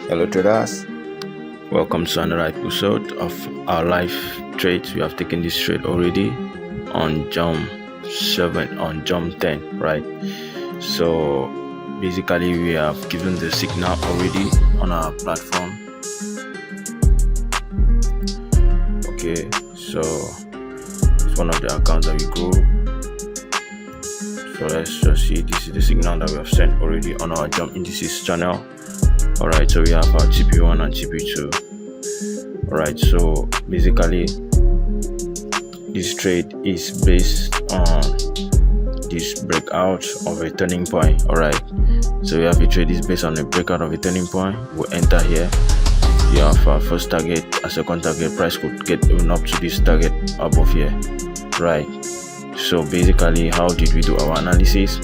Hello traders, welcome to another episode of our live trades. We have taken this trade already on jump 10, right? So basically we have given the signal already on our platform. Okay, so it's one of the accounts that we grow. So let's just see, this is the signal that we have sent already on our jump indices channel. Alright, so we have our TP1 and TP2. Alright, so basically this trade is based on this breakout of a turning point. Alright, so we have a trade is based on a breakout of a turning point. We'll enter here. You have our first target, a second target. Price could get even up to this target above here. Right, so basically how did we do our analysis?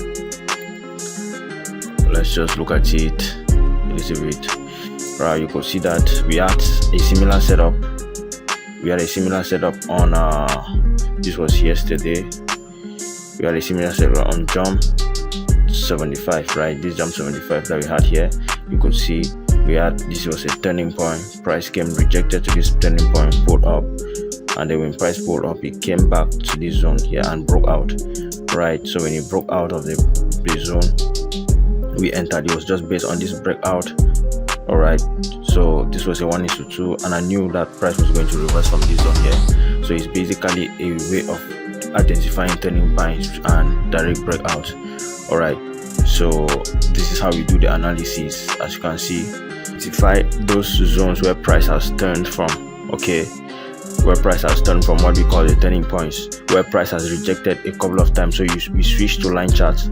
Let's just look at it a little bit. Right, you could see that we had a similar setup. On this was yesterday. We had a similar setup on jump 75, right? This jump 75 that we had here, you could see this was a turning point. Price came rejected to this turning point, pulled up, and then when price pulled up, it came back to this zone here and broke out. Right, so when it broke out of the zone, we entered. It was just based on this breakout. Alright, so this was a 1:2, and I knew that price was going to reverse from this zone here. So it's basically a way of identifying turning points and direct breakout. Alright, so this is how we do the analysis. As you can see, identify those zones where price has turned from. Okay, where price has turned from what we call the turning points, where price has rejected a couple of times. So we switch to line charts.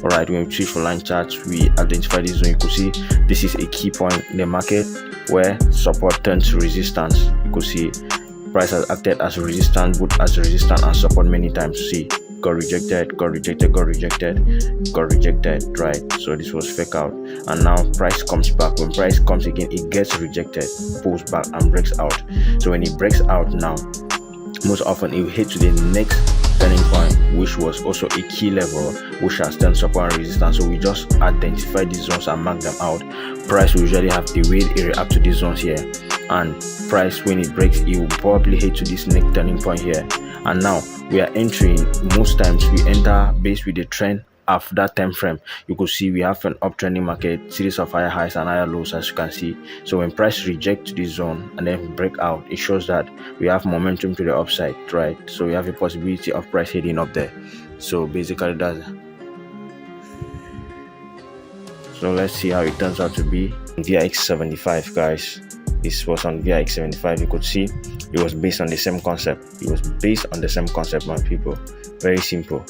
Alright, when we switch for line charts, we identify this zone. You could see this is a key point in the market where support turns to resistance. You could see price has acted as resistance, both as resistance and support many times. See, got rejected, got rejected, got rejected, got rejected. Right, so this was fake out, and now price comes back. When price comes again, it gets rejected, pulls back and breaks out. So when it breaks out now, most often it will hit to the next turning point, which was also a key level, which has turned support and resistance. So we just identify these zones and mark them out. Price will usually have the way it react to these zones here, and price, when it breaks, it will probably hit to this next turning point here. And now we are entering. Most times we enter based with the trend of that time frame. You could see we have an uptrending market, series of higher highs and higher lows, as you can see. So when price rejects this zone and then break out, it shows that we have momentum to the upside, right? So we have a possibility of price heading up there. So basically that's. So let's see how it turns out to be. VIX 75, guys. This was on VIX 75. You could see it was based on the same concept. It was based on the same concept, my people. Very simple.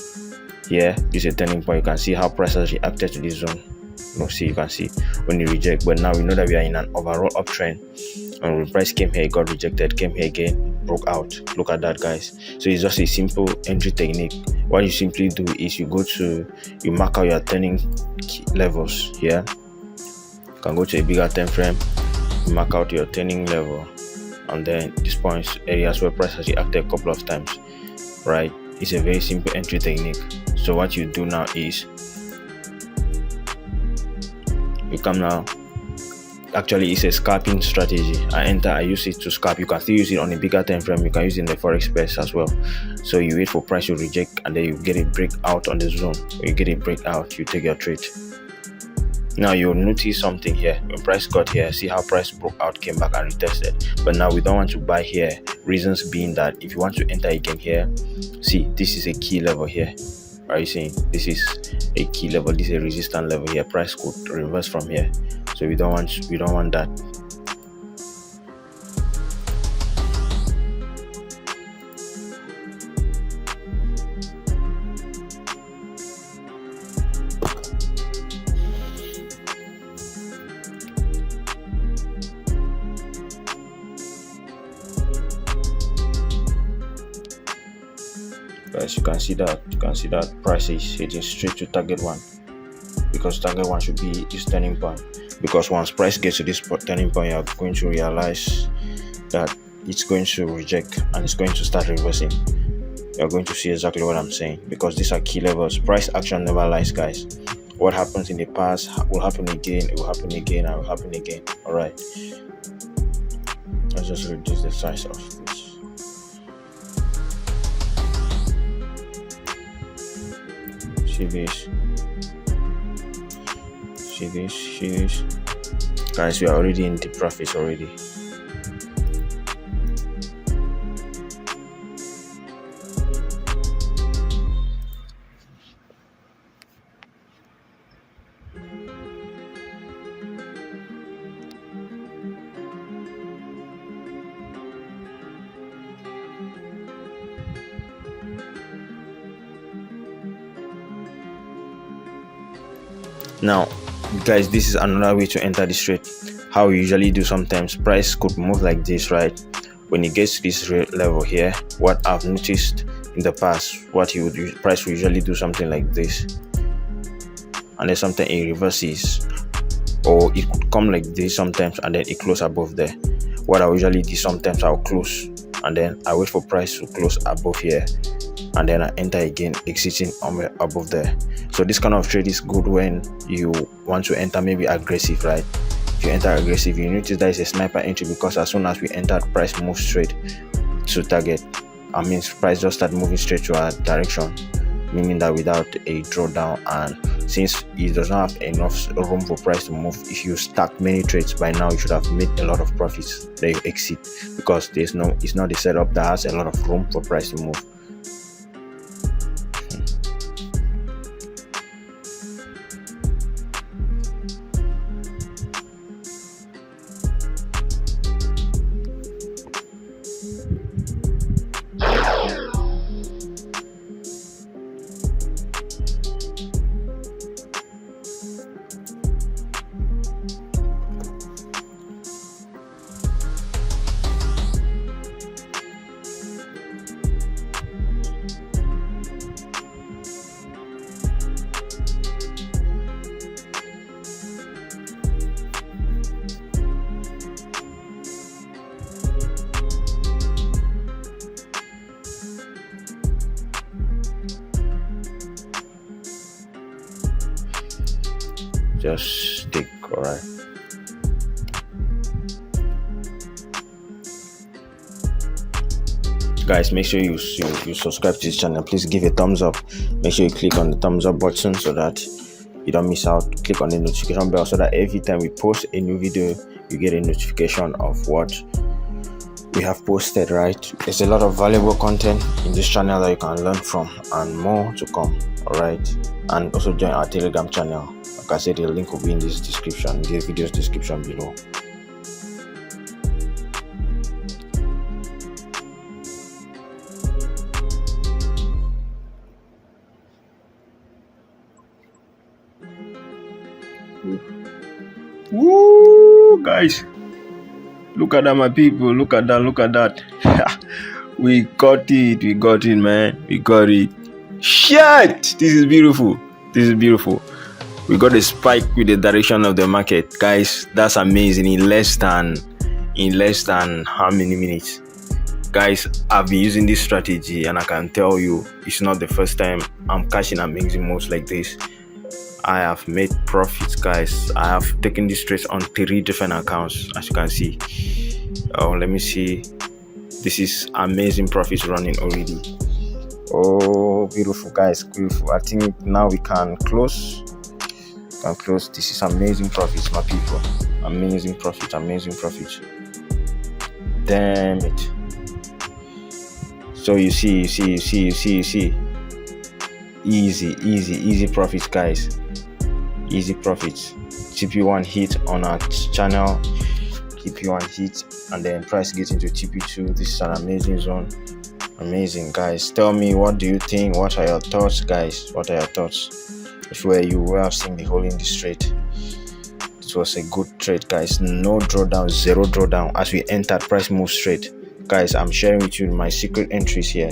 Here, this is a turning point. You can see how price has reacted to this zone. You can see when you reject. But now we know that we are in an overall uptrend. And when price came here, it got rejected, came here again, broke out. Look at that, guys. So it's just a simple entry technique. What you simply do is you mark out your turning levels here. You can go to a bigger time frame, mark out your turning level, and then these points, areas where price has reacted a couple of times, right? It's a very simple entry technique. So what you do now is you come now. Actually, it's a scalping strategy. I use it to scalp. You can still use it on a bigger time frame. You can use it in the forex space as well. So you wait for price to reject, and then you get a breakout on the zone. When you get a breakout, you take your trade. Now you'll notice something here. When price got here, see how price broke out, came back and retested. But now we don't want to buy here. Reasons being that if you want to enter again here, see, this is a key level here. Are you seeing? This is a key level. This is a resistance level here. Price could reverse from here. So we don't want that. Guys, you can see that price is heading straight to target 1, because target 1 should be its turning point. Because once price gets to this turning point, you are going to realize that it's going to reject and it's going to start reversing. You're going to see exactly what I'm saying, because these are key levels. Price action never lies, guys. what happens in the past will happen again, it will happen again, and will happen again. All right, let's just reduce the size of this. See this, see this, see this, guys. We are already in the profits already. Now guys, this is another way to enter this trade. How we usually do, sometimes price could move like this, right? When it gets to this level here, what I've noticed in the past, price will usually do something like this, and then sometimes it reverses, or it could come like this sometimes and then it close above there. What I usually do, sometimes I'll close and then I wait for price to close above here, and then I enter again, exiting above there. So this kind of trade is good when you want to enter maybe aggressive, right? If you enter aggressive, you notice that it's a sniper entry, because as soon as we enter, price moves straight to target. I mean, price just start moving straight to our direction, meaning that without a drawdown. And since it does not have enough room for price to move, if you stack many trades by now, you should have made a lot of profits that you exit, because it's not a setup that has a lot of room for price to move. Just stick. All right, guys, make sure you subscribe to this channel. Please give a thumbs up. Make sure you click on the thumbs up button so that you don't miss out. Click on the notification bell so that every time we post a new video, you get a notification of what we have posted. Right, there's a lot of valuable content in this channel that you can learn from, and more to come. All right, and also join our Telegram channel. Like I said, the link will be in this description, the video's description below. Woo, guys, look at that, my people. Look at that. We got it, man. We got it. Shit, this is beautiful. We got a spike with the direction of the market, guys. That's amazing. In less than how many minutes, guys? I've been using this strategy, and I can tell you, it's not the first time I'm catching amazing moves like this. I have made profits, guys. I have taken this trade on 3 different accounts, as you can see. Oh, let me see. This is amazing profits running already. Oh, beautiful, guys, beautiful. I think now we can close. This is amazing profits, my people. Amazing profit. Damn it. So you see. Easy profits, guys. Easy profits. TP1 hit on our channel. TP1 hit, and then price gets into TP2. This is an amazing zone. Amazing, guys. Tell me, what do you think? What are your thoughts, guys? If you were seeing the whole in this trade, it was a good trade, guys. No drawdown, 0 drawdown. As we entered, price moved straight, guys. I'm sharing with you my secret entries here.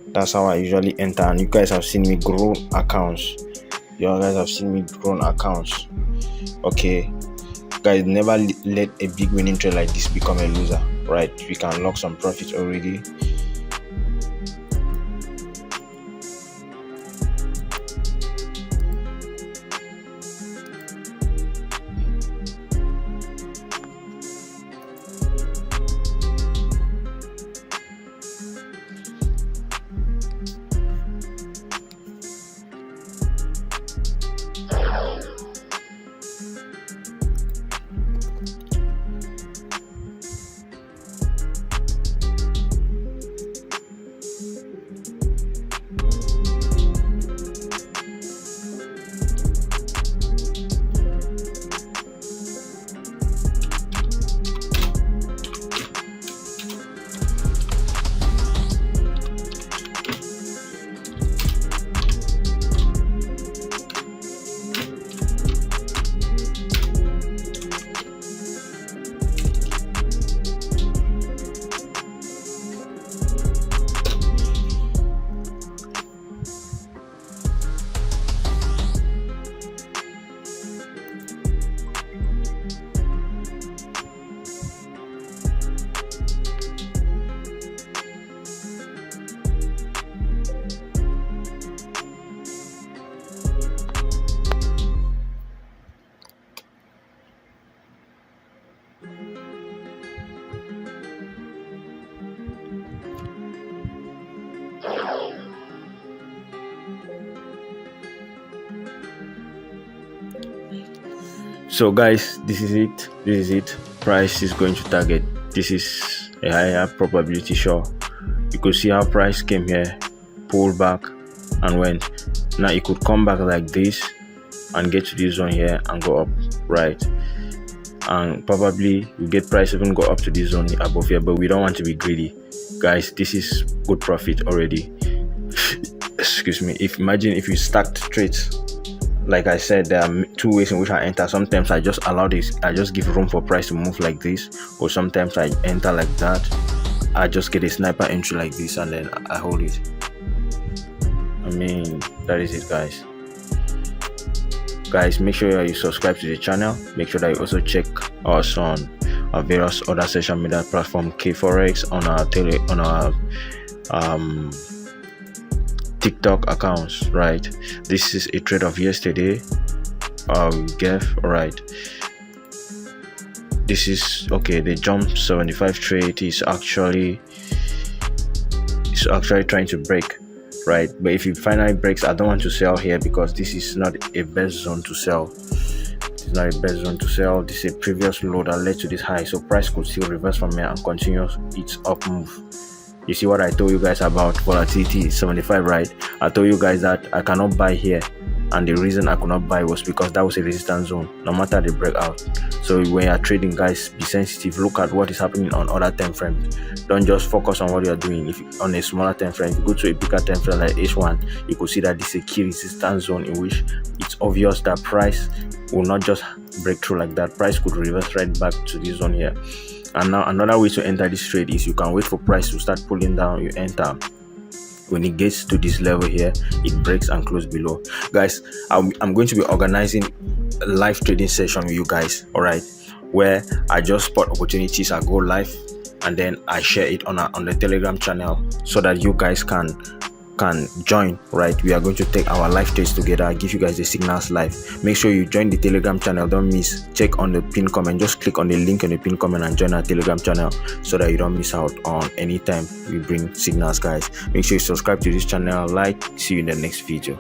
That's how I usually enter, and you guys have seen me grow accounts. Okay, guys, never let a big winning trade like this become a loser, right? We can lock some profits already. So guys, this is it. Price is going to target. This is a higher probability short. You could see how price came here, pulled back and went. Now it could come back like this and get to this zone here and go up, right? And probably you get price even go up to this zone above here, but we don't want to be greedy, guys. This is good profit already. Excuse me. Imagine if you stacked trades. Like I said, there are two ways in which I enter. Sometimes I just allow this, I just give room for price to move like this, or sometimes I enter like that. I just get a sniper entry like this and then I hold it. I mean, that is it, guys. Make sure you subscribe to the channel. Make sure that you also check us on our various other social media platform, Forex, on our TikTok accounts, right? This is a trade of yesterday. Alright, this is okay. The jump 75 trade is actually trying to break, right? But if it finally breaks, I don't want to sell here because this is not a best zone to sell. It's not a best zone to sell. This is a previous low that led to this high, so price could still reverse from here and continue its up move. You see what I told you guys about volatility 75, right? I told you guys that I cannot buy here, and the reason I could not buy was because that was a resistance zone, no matter the breakout. So when you're trading, guys, be sensitive. Look at what is happening on other time frames. Don't just focus on what you're doing. If on a smaller time frame, if you go to a bigger time frame like H1, you could see that this is a key resistance zone in which it's obvious that price will not just break through like that. Price could reverse right back to this zone here. And now another way to enter this trade is you can wait for price to start pulling down. You enter. When it gets to this level here, it breaks and close below. Guys, I'm going to be organizing a live trading session with you guys, all right, where I just spot opportunities, I go live, and then I share it on the Telegram channel so that you guys can join, right? We are going to take our live trades together, give you guys the signals live. Make sure you join the Telegram channel. Don't miss. Check on the pin comment. Just click on the link in the pin comment and join our Telegram channel so that you don't miss out on any time we bring signals, guys. Make sure you subscribe to this channel. See you in the next video.